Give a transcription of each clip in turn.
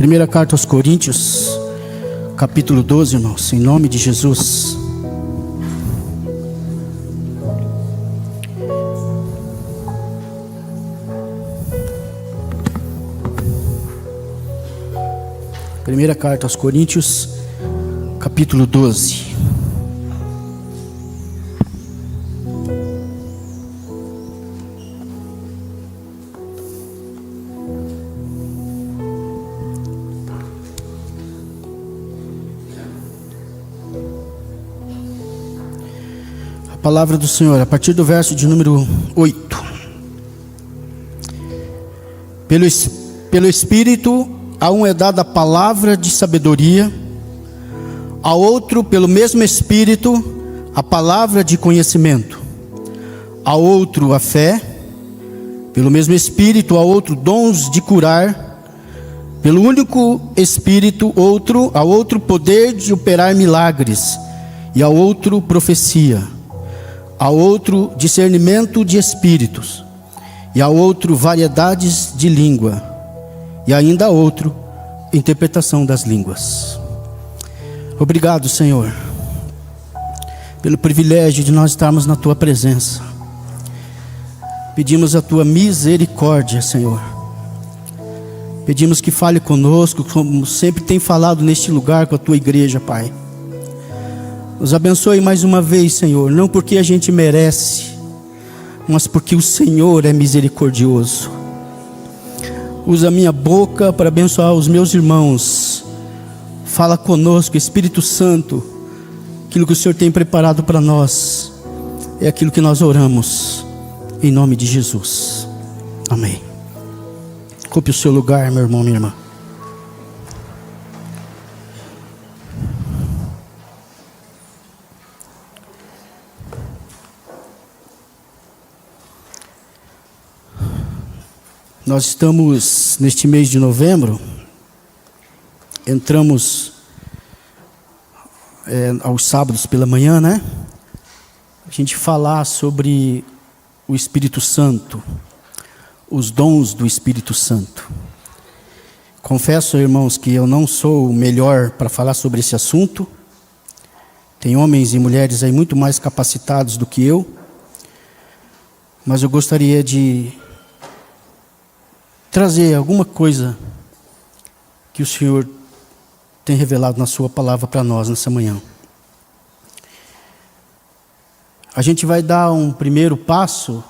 Primeira carta aos Coríntios, capítulo 12, irmãos, em nome de Jesus. Primeira carta aos Coríntios, capítulo 12. A palavra do Senhor, a partir do verso de número 8. Pelo Espírito, a um é dada a palavra de sabedoria, a outro, pelo mesmo Espírito, a palavra de conhecimento, a outro, a fé, pelo mesmo Espírito, a outro, dons de curar, pelo único Espírito, a outro, poder de operar milagres, e a outro, profecia, a outro, discernimento de espíritos, e a outro, variedades de língua, e ainda a outro, interpretação das línguas. Obrigado, Senhor, pelo privilégio de nós estarmos na Tua presença. Pedimos a Tua misericórdia, Senhor. Pedimos que fale conosco, como sempre tem falado neste lugar com a Tua igreja, Pai. Nos abençoe mais uma vez, Senhor, não porque a gente merece, mas porque o Senhor é misericordioso. Usa a minha boca para abençoar os meus irmãos. Fala conosco, Espírito Santo. Aquilo que o Senhor tem preparado para nós é aquilo que nós oramos, em nome de Jesus. Amém. Ocupe o seu lugar, meu irmão, minha irmã. Nós estamos neste mês de novembro, entramos aos sábados pela manhã, né? A gente falar sobre o Espírito Santo, os dons do Espírito Santo. Confesso, irmãos, que eu não sou o melhor para falar sobre esse assunto. Tem homens e mulheres aí muito mais capacitados do que eu, mas eu gostaria de trazer alguma coisa que o Senhor tem revelado na sua palavra para nós nessa manhã. A gente vai dar um primeiro passo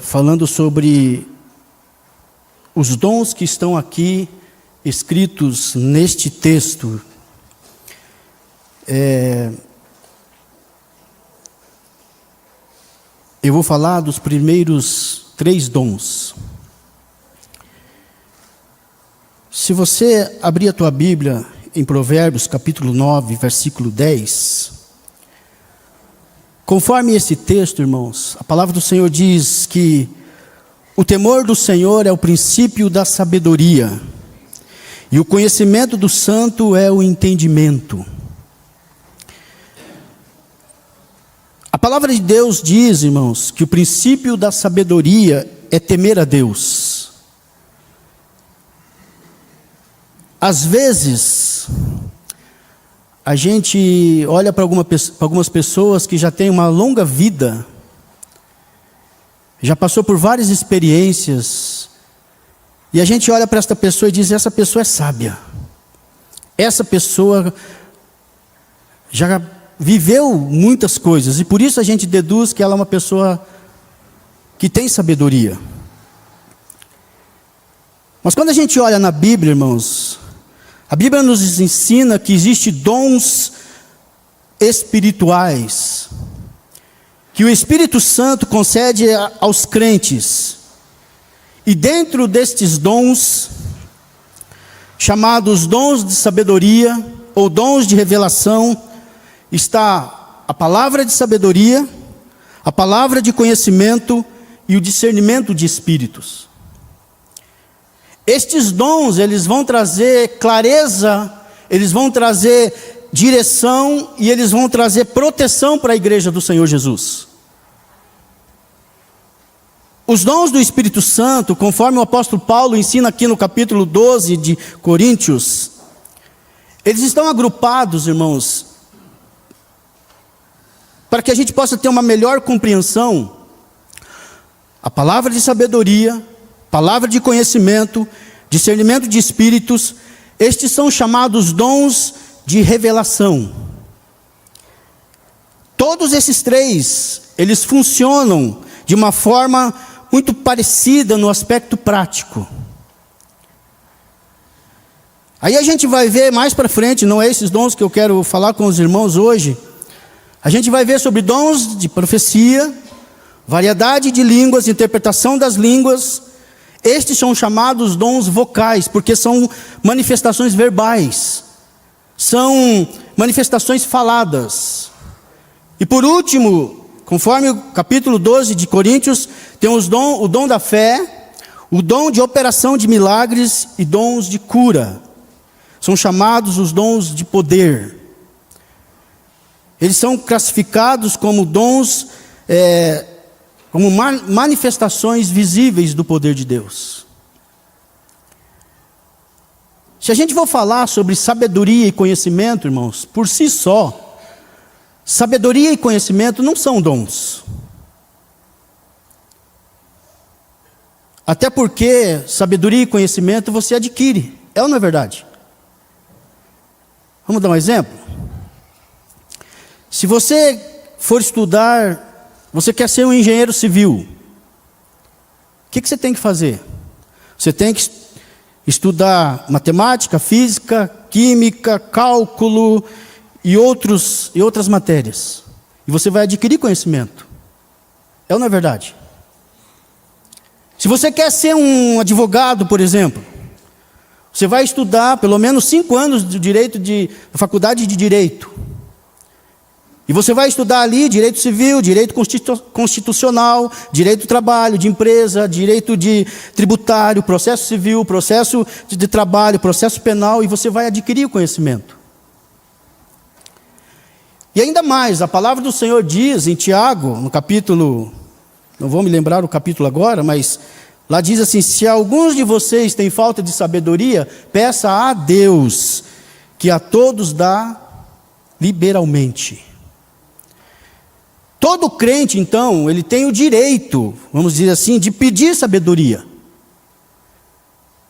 falando sobre os dons que estão aqui escritos neste texto. Eu vou falar dos primeiros 3 dons. Se você abrir a tua Bíblia em Provérbios capítulo 9, versículo 10, conforme esse texto, irmãos, a palavra do Senhor diz que o temor do Senhor é o princípio da sabedoria, e o conhecimento do santo é o entendimento. A palavra de Deus diz, irmãos, que o princípio da sabedoria é temer a Deus. Às vezes, a gente olha para algumas pessoas que já têm uma longa vida, já passou por várias experiências, e a gente olha para esta pessoa e diz: essa pessoa é sábia, essa pessoa já viveu muitas coisas, e por isso a gente deduz que ela é uma pessoa que tem sabedoria. Mas quando a gente olha na Bíblia, irmãos, a Bíblia nos ensina que existem dons espirituais, que o Espírito Santo concede aos crentes, e dentro destes dons, chamados dons de sabedoria, ou dons de revelação, está a palavra de sabedoria, a palavra de conhecimento e o discernimento de espíritos. Estes dons, eles vão trazer clareza, eles vão trazer direção e eles vão trazer proteção para a igreja do Senhor Jesus. Os dons do Espírito Santo, conforme o apóstolo Paulo ensina aqui no capítulo 12 de Coríntios, eles estão agrupados, irmãos, para que a gente possa ter uma melhor compreensão. A palavra de sabedoria, palavra de conhecimento, discernimento de espíritos, estes são chamados dons de revelação. Todos esses três, eles funcionam de uma forma muito parecida no aspecto prático. Aí a gente vai ver mais para frente, não é esses dons que eu quero falar com os irmãos hoje. A gente vai ver sobre dons de profecia, variedade de línguas, interpretação das línguas. Estes são chamados dons vocais, porque são manifestações verbais, são manifestações faladas. E por último, conforme o capítulo 12 de Coríntios, tem o dom da fé, o dom de operação de milagres e dons de cura. São chamados os dons de poder. Eles são classificados como dons, como manifestações visíveis do poder de Deus. Se a gente for falar sobre sabedoria e conhecimento, irmãos, por si só, sabedoria e conhecimento não são dons. Até porque sabedoria e conhecimento você adquire, é ou não é verdade? Vamos dar um exemplo? Se você for estudar, você quer ser um engenheiro civil, o que você tem que fazer? Você tem que estudar matemática, física, química, cálculo e outras matérias. E você vai adquirir conhecimento. É ou não é verdade? Se você quer ser um advogado, por exemplo, você vai estudar pelo menos 5 anos de direito de faculdade de direito. E você vai estudar ali direito civil, direito constitucional, direito do trabalho, de empresa, direito de tributário, processo civil, processo de trabalho, processo penal, e você vai adquirir o conhecimento. E ainda mais, a palavra do Senhor diz em Tiago, no capítulo, não vou me lembrar o capítulo agora, mas lá diz assim: se alguns de vocês têm falta de sabedoria, peça a Deus, que a todos dá liberalmente. Todo crente, então, ele tem o direito, vamos dizer assim, de pedir sabedoria.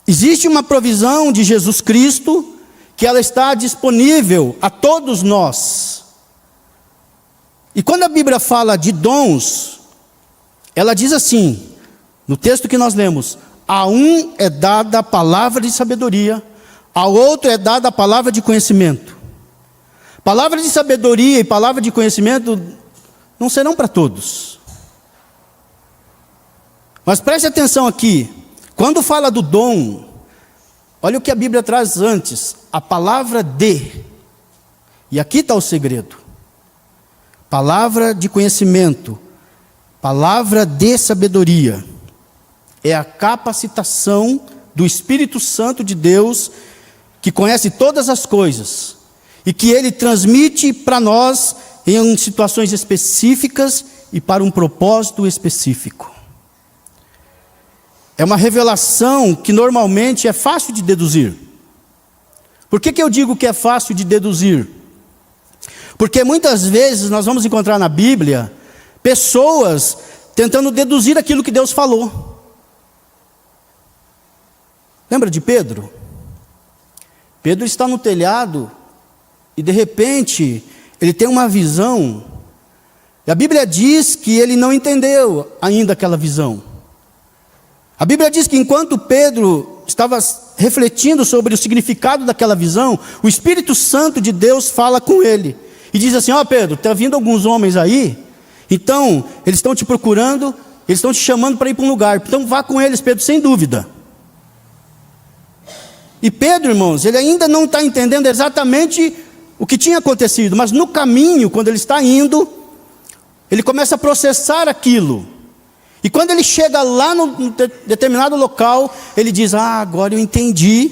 Existe uma provisão de Jesus Cristo, que ela está disponível a todos nós. E quando a Bíblia fala de dons, ela diz assim, no texto que nós lemos: a um é dada a palavra de sabedoria, ao outro é dada a palavra de conhecimento. Palavra de sabedoria e palavra de conhecimento não serão para todos. Mas preste atenção aqui, quando fala do dom, olha o que a Bíblia traz antes, a palavra de, e aqui está o segredo, palavra de conhecimento, palavra de sabedoria, é a capacitação do Espírito Santo de Deus, que conhece todas as coisas, e que Ele transmite para nós em situações específicas e para um propósito específico. É uma revelação que normalmente é fácil de deduzir. Por que eu digo que é fácil de deduzir? Porque muitas vezes nós vamos encontrar na Bíblia pessoas tentando deduzir aquilo que Deus falou. Lembra de Pedro? Pedro está no telhado e de repente ele tem uma visão, e a Bíblia diz que ele não entendeu ainda aquela visão. A Bíblia diz que enquanto Pedro estava refletindo sobre o significado daquela visão, o Espírito Santo de Deus fala com ele, e diz assim: ó Pedro, está vindo alguns homens aí, então eles estão te procurando, eles estão te chamando para ir para um lugar, então vá com eles, Pedro, sem dúvida. E Pedro, irmãos, ele ainda não está entendendo exatamente o que tinha acontecido, mas no caminho, quando ele está indo, ele começa a processar aquilo. E quando ele chega lá num determinado local, ele diz: ah, agora eu entendi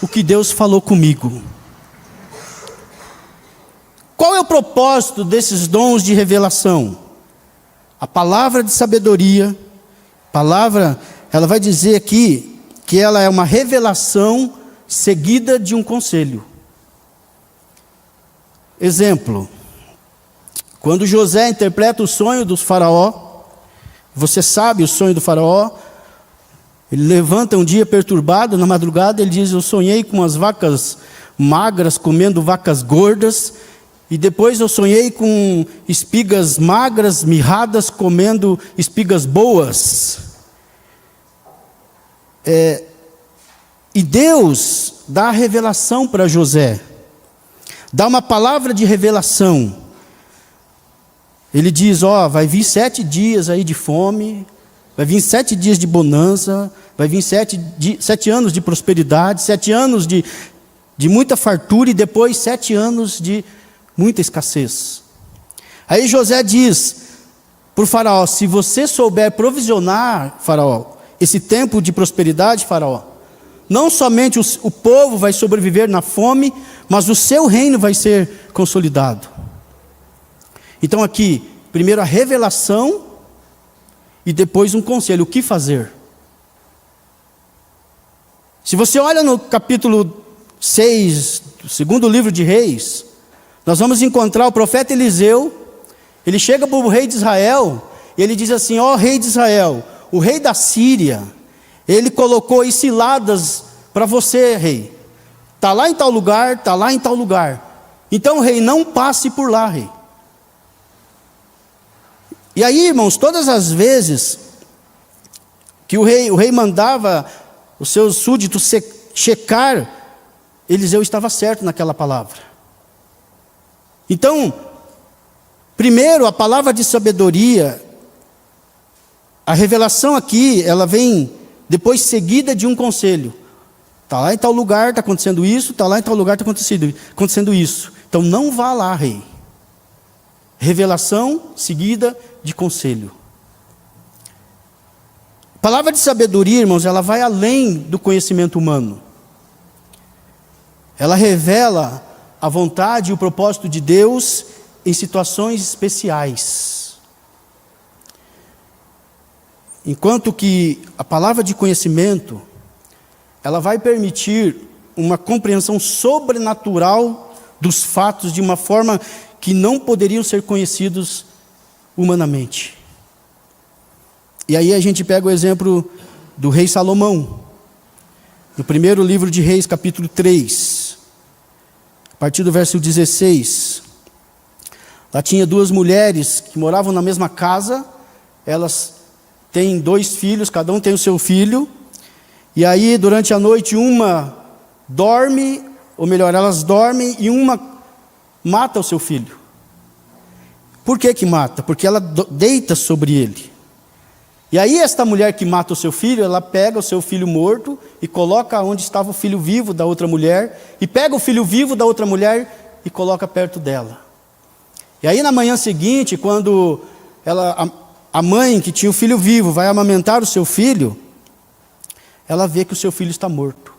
o que Deus falou comigo. Qual é o propósito desses dons de revelação? A palavra de sabedoria, palavra, ela vai dizer aqui que ela é uma revelação seguida de um conselho. Exemplo, quando José interpreta o sonho do faraó, você sabe o sonho do faraó, ele levanta um dia perturbado, na madrugada ele diz: eu sonhei com as vacas magras comendo vacas gordas, e depois eu sonhei com espigas magras, mirradas, comendo espigas boas. E Deus dá a revelação para José, dá uma palavra de revelação. Ele diz: vai vir 7 dias aí de fome, vai vir 7 dias de bonança, vai vir 7 anos de prosperidade, 7 anos de muita fartura, e depois 7 anos de muita escassez. Aí José diz para o faraó: se você souber provisionar, faraó, esse tempo de prosperidade, faraó, não somente o povo vai sobreviver na fome, mas o seu reino vai ser consolidado. Então aqui, primeiro a revelação e depois um conselho, o que fazer. Se você olha no capítulo 6, do segundo livro de Reis, nós vamos encontrar o profeta Eliseu. Ele chega para o rei de Israel e ele diz assim: rei de Israel, o rei da Síria, ele colocou aí ciladas para você, rei. Está lá em tal lugar, está lá em tal lugar. Então, rei, não passe por lá, rei. E aí, irmãos, todas as vezes que o rei mandava os seus súditos checar, Eliseu estava certo naquela palavra. Então, primeiro, a palavra de sabedoria, a revelação aqui, ela vem depois seguida de um conselho. Está lá em tal lugar, está acontecendo isso, está lá em tal lugar, está acontecendo isso. Então não vá lá, rei. Revelação seguida de conselho. A palavra de sabedoria, irmãos, ela vai além do conhecimento humano. Ela revela a vontade e o propósito de Deus em situações especiais. Enquanto que a palavra de conhecimento, ela vai permitir uma compreensão sobrenatural dos fatos de uma forma que não poderiam ser conhecidos humanamente. E aí a gente pega o exemplo do rei Salomão, no primeiro livro de Reis, capítulo 3, a partir do verso 16. Lá tinha 2 mulheres que moravam na mesma casa, elas têm 2 filhos, cada um tem o seu filho, e aí durante a noite uma dorme, ou melhor, elas dormem, e uma mata o seu filho. Por que mata? Porque ela deita sobre ele. E aí esta mulher que mata o seu filho, ela pega o seu filho morto e coloca onde estava o filho vivo da outra mulher, e pega o filho vivo da outra mulher e coloca perto dela. E aí na manhã seguinte, quando a mãe que tinha o filho vivo vai amamentar o seu filho, ela vê que o seu filho está morto.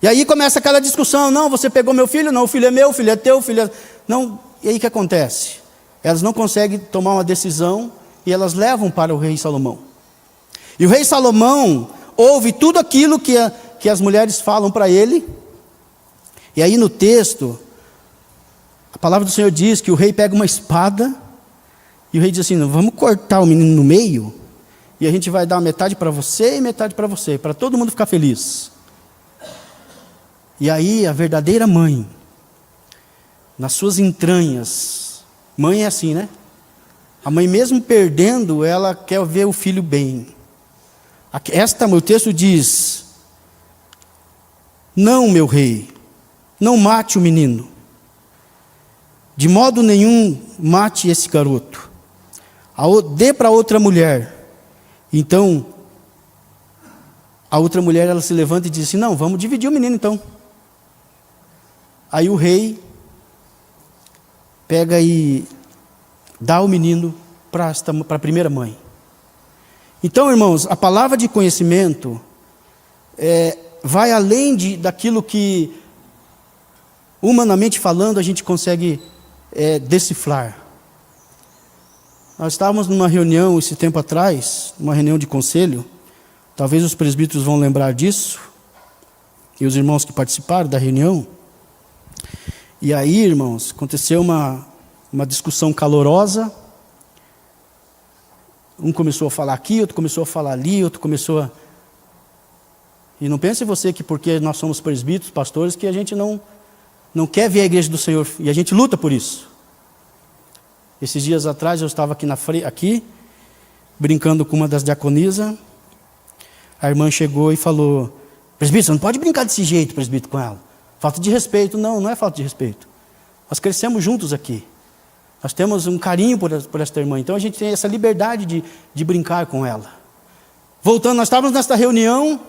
E aí começa aquela discussão: não, você pegou meu filho? Não, o filho é meu, o filho é teu, o filho é... Não. E aí o que acontece? Elas não conseguem tomar uma decisão e elas levam para o rei Salomão. E o rei Salomão ouve tudo aquilo que as mulheres falam para ele. E aí no texto, a palavra do Senhor diz que o rei pega uma espada e o rei diz assim: não, vamos cortar o menino no meio e a gente vai dar metade para você e metade para você, para todo mundo ficar feliz. E aí a verdadeira mãe, nas suas entranhas, mãe é assim, né? A mãe, mesmo perdendo, ela quer ver o filho bem. O texto diz: não, meu rei, não mate o menino. De modo nenhum mate esse garoto. Dê para outra mulher. Então, a outra mulher, ela se levanta e diz assim: não, vamos dividir o menino então. Aí o rei pega e dá o menino para a primeira mãe. Então, irmãos, a palavra de conhecimento vai além daquilo que, humanamente falando, a gente consegue decifrar. Nós estávamos numa reunião esse tempo atrás, uma reunião de conselho, talvez os presbíteros vão lembrar disso, e os irmãos que participaram da reunião. E aí, irmãos, aconteceu uma discussão calorosa. Um começou a falar aqui, outro começou a falar ali, outro começou a... E não pense você que porque nós somos presbíteros, pastores, que a gente não quer ver a igreja do Senhor, e a gente luta por isso. Esses dias atrás eu estava aqui brincando com uma das diaconisas. A irmã chegou e falou: presbítero, você não pode brincar desse jeito, presbítero, com ela. Falta de respeito. Não é falta de respeito. Nós crescemos juntos aqui. Nós temos um carinho por esta irmã. Então a gente tem essa liberdade de brincar com ela. Voltando, nós estávamos nesta reunião.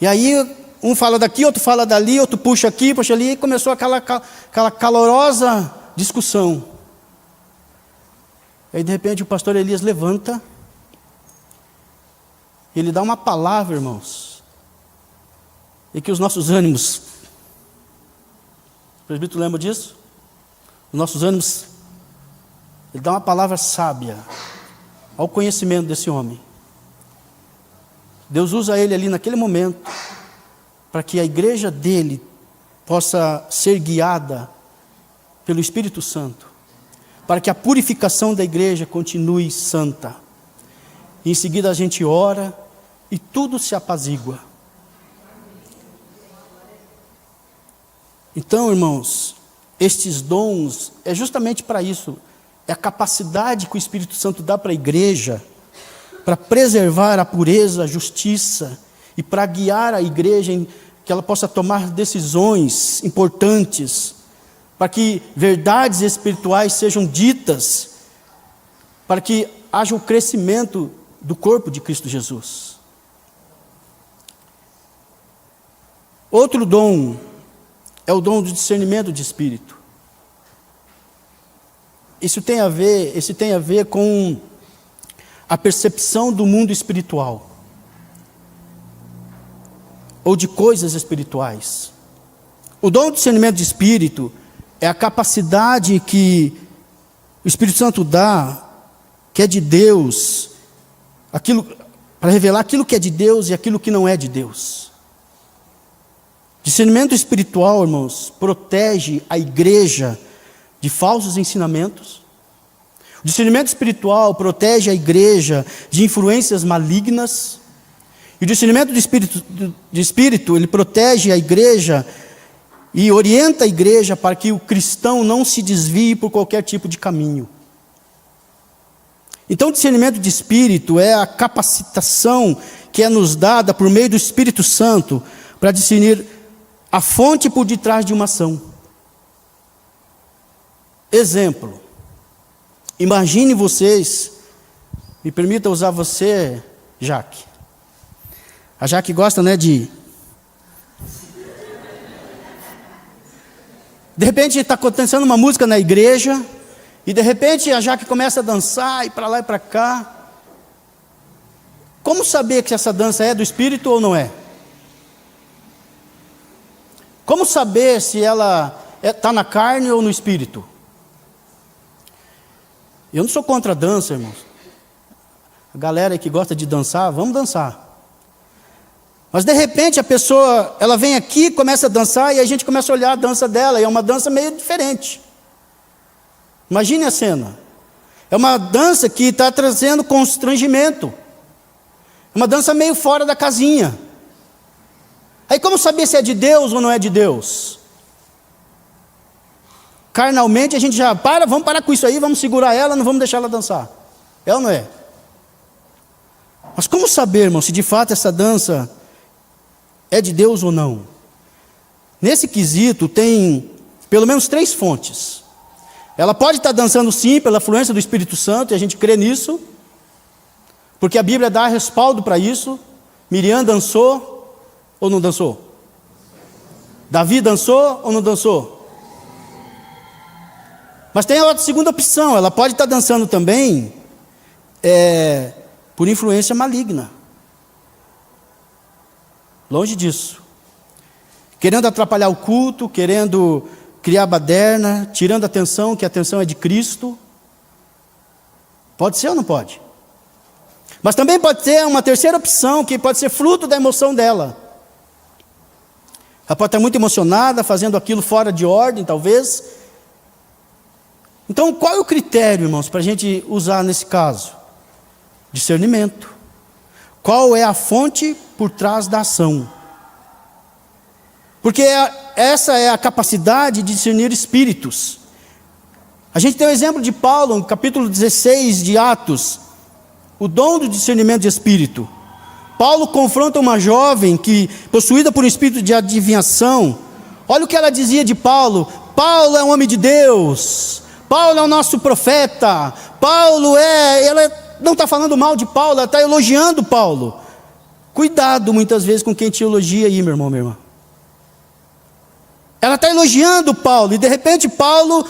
E aí um fala daqui, outro fala dali, outro puxa aqui, puxa ali. E começou aquela calorosa discussão. Aí de repente o pastor Elias levanta. Ele dá uma palavra, irmãos. E que os nossos ânimos... O presbítero lembra disso? Os nossos ânimos... Ele dá uma palavra sábia ao conhecimento desse homem. Deus usa ele ali naquele momento para que a igreja dele possa ser guiada pelo Espírito Santo, para que a purificação da igreja continue santa. E em seguida a gente ora e tudo se apazigua. Então, irmãos, estes dons é justamente para isso. É a capacidade que o Espírito Santo dá para a igreja para preservar a pureza, a justiça e para guiar a igreja em que ela possa tomar decisões importantes, para que verdades espirituais sejam ditas, para que haja o crescimento do corpo de Cristo Jesus. Outro dom é o dom do discernimento de espírito. Isso tem a ver com a percepção do mundo espiritual, ou de coisas espirituais. O dom do discernimento de espírito é a capacidade que o Espírito Santo dá, que é de Deus, para revelar aquilo que é de Deus e aquilo que não é de Deus. Discernimento espiritual, irmãos, protege a igreja de falsos ensinamentos. O discernimento espiritual protege a igreja de influências malignas. E o discernimento de espírito, ele protege a igreja e orienta a igreja para que o cristão não se desvie por qualquer tipo de caminho. Então, o discernimento de espírito é a capacitação que é nos dada por meio do Espírito Santo para discernir a fonte por detrás de uma ação. Exemplo. Imagine vocês, me permita usar você, Jaque. A Jaque gosta, de repente está acontecendo uma música na igreja, e de repente a Jaque começa a dançar, e para lá e para cá. Como saber que essa dança é do Espírito ou não é? Como saber se ela está na carne ou no Espírito? Eu não sou contra a dança, irmãos. A galera que gosta de dançar, vamos dançar. Mas de repente a pessoa, ela vem aqui, começa a dançar, e a gente começa a olhar a dança dela, e é uma dança meio diferente. Imagine a cena. É uma dança que está trazendo constrangimento. É uma dança meio fora da casinha. Aí como saber se é de Deus ou não é de Deus? Carnalmente a gente já vamos parar com isso aí, vamos segurar ela, não vamos deixar ela dançar. É ou não é? Mas como saber, irmão, se de fato essa dança é de Deus ou não? Nesse quesito tem pelo menos 3 fontes. Ela pode estar dançando sim pela fluência do Espírito Santo, e a gente crê nisso, porque a Bíblia dá respaldo para isso. Miriam dançou ou não dançou? Davi dançou ou não dançou? Mas tem a segunda opção, ela pode estar dançando também por influência maligna. Longe disso. Querendo atrapalhar o culto, querendo criar baderna, tirando a atenção, que a atenção é de Cristo. Pode ser ou não pode? Mas também pode ter uma terceira opção, que pode ser fruto da emoção dela. Ela pode estar muito emocionada, fazendo aquilo fora de ordem, talvez. Então, qual é o critério, irmãos, para a gente usar nesse caso? Discernimento. Qual é a fonte por trás da ação? Porque essa é a capacidade de discernir espíritos. A gente tem o exemplo de Paulo, no capítulo 16 de Atos, o dom do discernimento de espírito. Paulo confronta uma jovem que, possuída por um espírito de adivinhação, olha o que ela dizia de Paulo: Paulo é um homem de Deus, Paulo é o nosso profeta, ela não está falando mal de Paulo, ela está elogiando Paulo. Cuidado muitas vezes com quem te elogia aí, meu irmão, minha irmã. Ela está elogiando Paulo, e de repente Paulo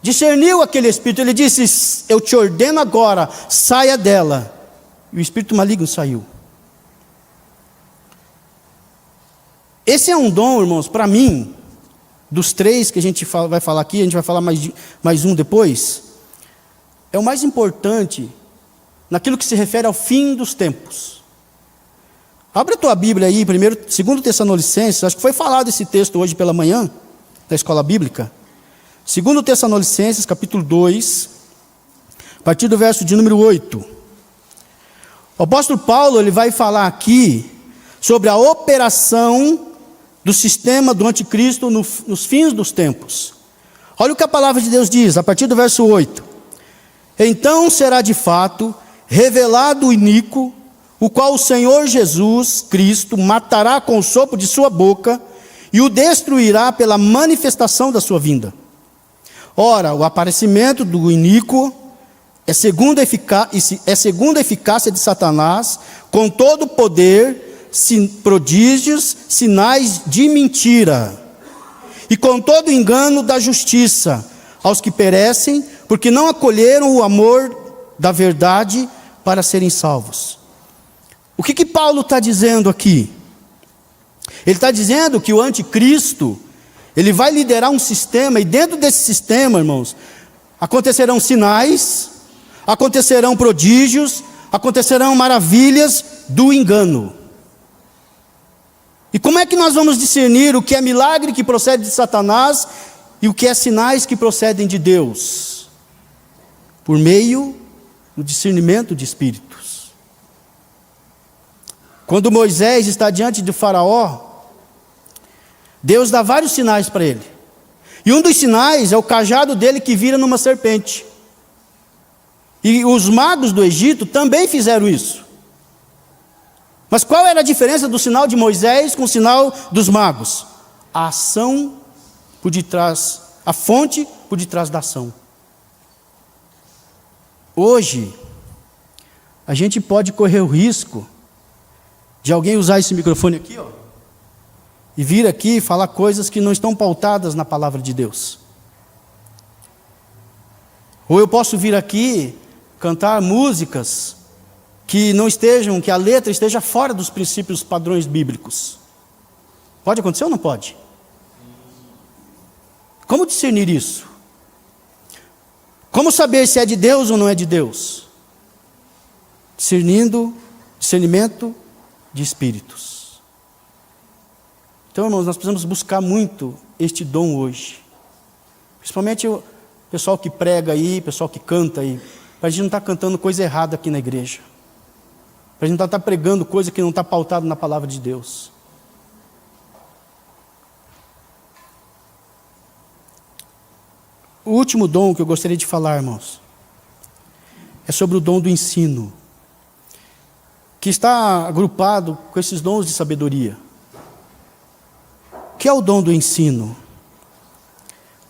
discerniu aquele espírito. Ele disse: eu te ordeno agora, saia dela. E o espírito maligno saiu. Esse é um dom, irmãos, para mim, dos três que a gente vai falar aqui, a gente vai falar mais um depois, é o mais importante naquilo que se refere ao fim dos tempos. Abre a tua Bíblia aí, 2 Tessalonicenses, acho que foi falado esse texto hoje pela manhã, da escola bíblica. 2 Tessalonicenses, capítulo 2, a partir do verso de número 8. O apóstolo Paulo, ele vai falar aqui sobre a operação do sistema do anticristo nos fins dos tempos. Olha o que a palavra de Deus diz, a partir do verso 8. Então será de fato revelado o iníquo, o qual o Senhor Jesus Cristo matará com o sopro de sua boca e o destruirá pela manifestação da sua vinda. Ora, o aparecimento do iníquo é segundo a eficácia de Satanás, com todo o poder, prodígios, sinais de mentira, e com todo o engano da justiça, aos que perecem, porque não acolheram o amor da verdade para serem salvos. O que Paulo está dizendo aqui? Ele está dizendo que o anticristo, ele vai liderar um sistema, e dentro desse sistema, irmãos, acontecerão sinais, acontecerão prodígios, acontecerão maravilhas do engano. E como é que nós vamos discernir o que é milagre que procede de Satanás e o que é sinais que procedem de Deus? Por meio do discernimento de espíritos. Quando Moisés está diante de Faraó, Deus dá vários sinais para ele. E um dos sinais é o cajado dele que vira numa serpente. E os magos do Egito também fizeram isso. Mas qual era a diferença do sinal de Moisés com o sinal dos magos? A ação por detrás, a fonte por detrás da ação. Hoje, a gente pode correr o risco de alguém usar esse microfone aqui, ó, e vir aqui e falar coisas que não estão pautadas na palavra de Deus. Ou eu posso vir aqui cantar músicas que não estejam, que a letra esteja fora dos princípios padrões bíblicos. Pode acontecer ou não pode? Como discernir isso? Como saber se é de Deus ou não é de Deus? Discernimento de espíritos. Então, irmãos, nós precisamos buscar muito este dom hoje. Principalmente o pessoal que prega aí, pessoal que canta aí, para a gente não estar cantando coisa errada aqui na igreja. Para a gente não estar pregando coisa que não está pautada na palavra de Deus. O último dom que eu gostaria de falar, irmãos, é sobre o dom do ensino, que está agrupado com esses dons de sabedoria. O que é o dom do ensino?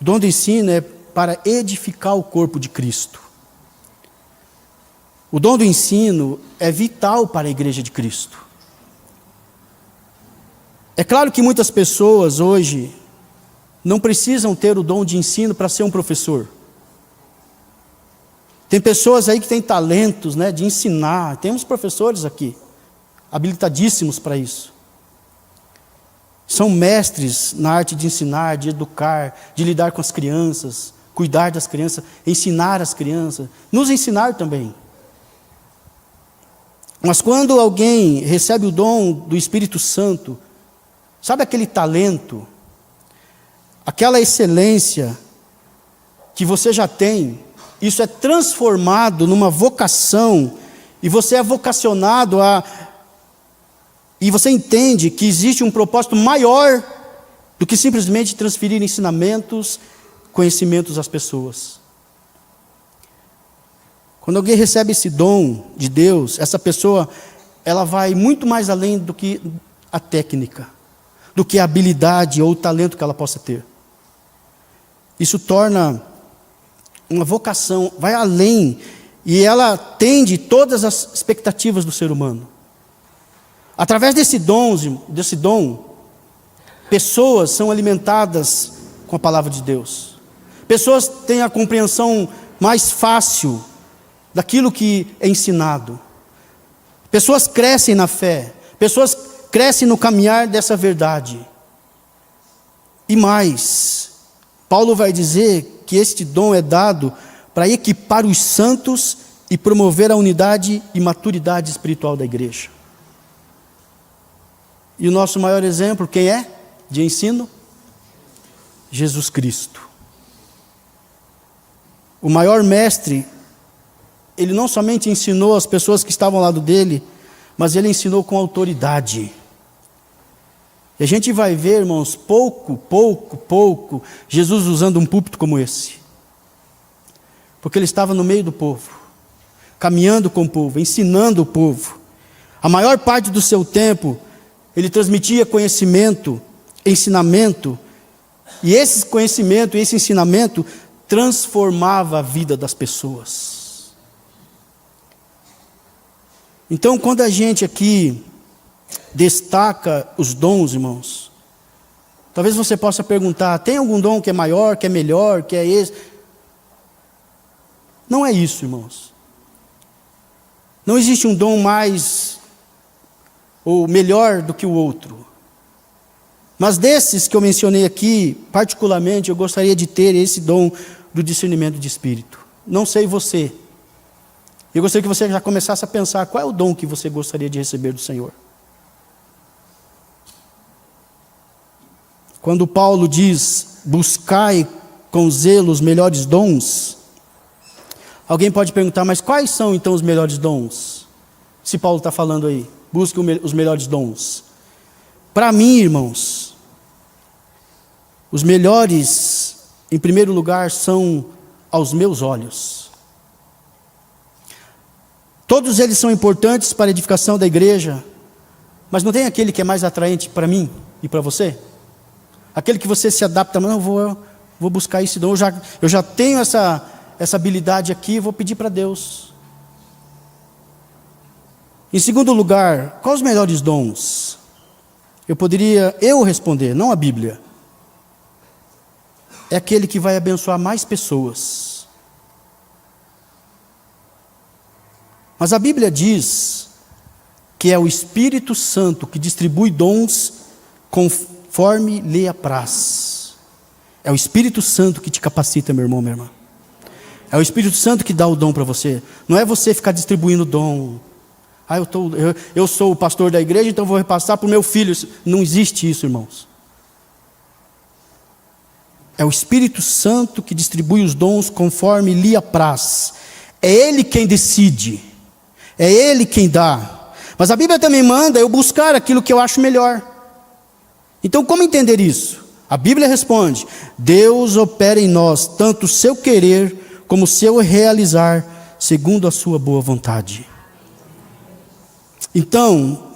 O dom do ensino é para edificar o corpo de Cristo. O dom do ensino é vital para a igreja de Cristo. É claro que muitas pessoas hoje não precisam ter o dom de ensino para ser um professor. Tem pessoas aí que têm talentos, né, de ensinar. Temos professores aqui, habilitadíssimos para isso. São mestres na arte de ensinar, de educar, de lidar com as crianças, cuidar das crianças, ensinar as crianças, nos ensinar também. Mas quando alguém recebe o dom do Espírito Santo, sabe aquele talento, aquela excelência que você já tem, isso é transformado numa vocação, e você é vocacionado e você entende que existe um propósito maior do que simplesmente transferir ensinamentos, conhecimentos às pessoas. Quando alguém recebe esse dom de Deus, essa pessoa, ela vai muito mais além do que a técnica, do que a habilidade ou o talento que ela possa ter. Isso torna uma vocação, vai além, e ela atende todas as expectativas do ser humano. Através desse dom, pessoas são alimentadas com a palavra de Deus. Pessoas têm a compreensão mais fácil daquilo que é ensinado. Pessoas crescem na fé. Pessoas crescem no caminhar dessa verdade. E mais, Paulo vai dizer que este dom é dado para equipar os santos e promover a unidade e maturidade espiritual da igreja. E o nosso maior exemplo, quem é? De ensino? Jesus Cristo. O maior mestre, ele não somente ensinou as pessoas que estavam ao lado dele, mas ele ensinou com autoridade. E a gente vai ver, irmãos, pouco, Jesus usando um púlpito como esse. Porque ele estava no meio do povo, caminhando com o povo, ensinando o povo. A maior parte do seu tempo, ele transmitia conhecimento, ensinamento, e esse conhecimento, esse ensinamento, transformava a vida das pessoas. Então, quando a gente aqui destaca os dons, irmãos, talvez você possa perguntar, tem algum dom que é maior, que é melhor, que é esse? Não é isso, irmãos. Não existe um dom mais ou melhor do que o outro. Mas desses que eu mencionei aqui, particularmente, eu gostaria de ter esse dom do discernimento de espírito. Não sei você. Eu gostaria que você já começasse a pensar qual é o dom que você gostaria de receber do Senhor. Quando Paulo diz, buscai com zelo os melhores dons, alguém pode perguntar, mas quais são então os melhores dons? Se Paulo está falando aí, busque os melhores dons. Para mim, irmãos, os melhores, em primeiro lugar, são aos meus olhos. Todos eles são importantes para a edificação da igreja, mas não tem aquele que é mais atraente para mim e para você? Aquele que você se adapta, mas não, vou buscar esse dom, eu já tenho essa habilidade aqui, vou pedir para Deus. Em segundo lugar, quais os melhores dons? Eu poderia responder, não a Bíblia. É aquele que vai abençoar mais pessoas. Mas a Bíblia diz que é o Espírito Santo que distribui dons conforme lhe apraz. É o Espírito Santo que te capacita, meu irmão, minha irmã. É o Espírito Santo que dá o dom para você. Não é você ficar distribuindo dom. Eu sou o pastor da igreja, então vou repassar para o meu filho. Não existe isso, irmãos. É o Espírito Santo que distribui os dons conforme lhe apraz. É Ele quem decide. É Ele quem dá. Mas a Bíblia também manda eu buscar aquilo que eu acho melhor. Então, como entender isso? A Bíblia responde: Deus opera em nós tanto o seu querer como o seu realizar, segundo a sua boa vontade. Então,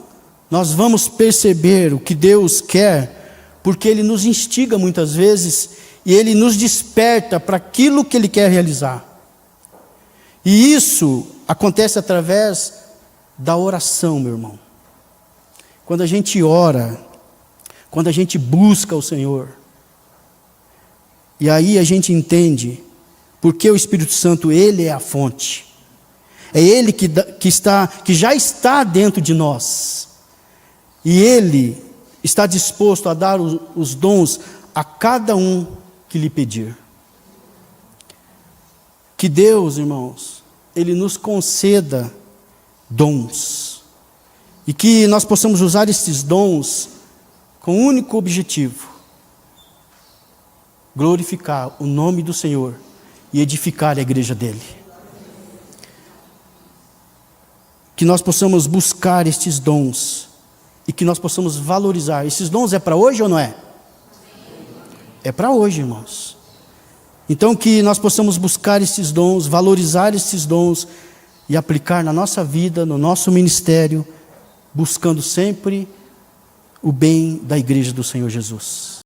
nós vamos perceber o que Deus quer, porque Ele nos instiga muitas vezes, e Ele nos desperta para aquilo que Ele quer realizar. E isso acontece através da oração, meu irmão. Quando a gente ora, quando a gente busca o Senhor, e aí a gente entende porque o Espírito Santo, Ele é a fonte. É Ele que já está dentro de nós. E Ele está disposto a dar os dons a cada um que lhe pedir. que Deus, irmãos, Ele nos conceda dons, e que nós possamos usar esses dons com um único objetivo: glorificar o nome do Senhor e edificar a igreja dele. Que nós possamos buscar estes dons e que nós possamos valorizar. Esses dons é para hoje ou não é? É para hoje, irmãos. Então que nós possamos buscar esses dons, valorizar esses dons e aplicar na nossa vida, no nosso ministério, buscando sempre o bem da igreja do Senhor Jesus.